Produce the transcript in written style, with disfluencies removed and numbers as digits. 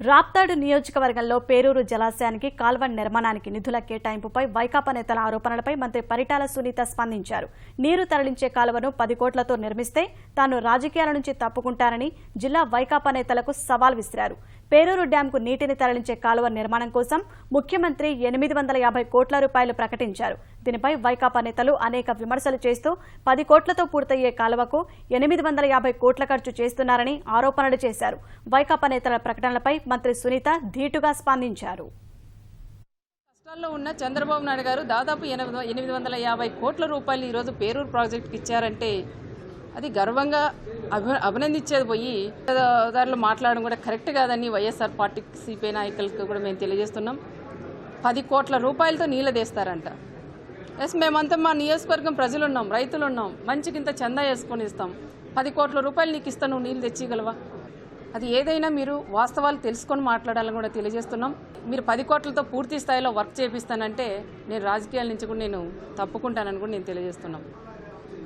రాప్తాడు నియోజకవర్గంలో పేరూరు జలాశయానికి కాల్వ నిర్మాణానికి నిధుల కేటాయింపుపై వైకాపా నేతల ఆరోపణలపై మంత్రి పరిటాల సునీత స్పందించారు. నీరు తరలించే కాలువను 10 కోట్లతో నిర్మిస్తే తాను రాజకీయాల నుంచి తప్పుకుంటానని జిల్లా వైకాపా నేతలకు సవాల్ విసిరారు. పేరూరు డ్యాంకు నీటిని తరలించే కాలువ నిర్మాణం కోసం ముఖ్యమంత్రి 850 కోట్ల రూపాయలు ప్రకటించారు. దీనిపై వైకాపా నేతలు అనేక విమర్శలు చేస్తూ 10 కోట్లతో పూర్తయ్యే కాలువకు 850 కోట్ల ఖర్చు చేస్తున్నారని ఆరోపణలు చేశారు. వైకాపా నేతల ప్రకటనలపై మంత్రి సునీత ధీటుగా స్పందించారు. కష్టాల్లో ఉన్న చంద్రబాబు నాయుడు గారు దాదాపు 850 కోట్ల రూపాయలు ఈరోజు పేరూరు ప్రాజెక్టుకి ఇచ్చారంటే అది గర్వంగా అభినందించేది పోయి దారిలో మాట్లాడడం కూడా కరెక్ట్ కాదని వైఎస్ఆర్ పార్టీ సిపిఐ నాయకులకు కూడా మేము తెలియజేస్తున్నాం. 10 కోట్ల రూపాయలతో నీళ్ళు తీస్తారంట. ఎస్, మేమంతా మా నియోజకవర్గం ప్రజలు ఉన్నాం, రైతులు ఉన్నాం, మంచికింత చందా వేసుకొని ఇస్తాం. 10 కోట్ల రూపాయలు నీకు ఇస్తాను, నువ్వు నీళ్ళు తెచ్చిగలవా? అది ఏదైనా మీరు వాస్తవాలు తెలుసుకొని మాట్లాడాలని కూడా తెలియజేస్తున్నాం. మీరు 10 కోట్లతో పూర్తి స్థాయిలో వర్క్ చేపిస్తానంటే నేను రాజకీయాల నుంచి కూడా నేను తప్పుకుంటానని కూడా నేను తెలియజేస్తున్నాం.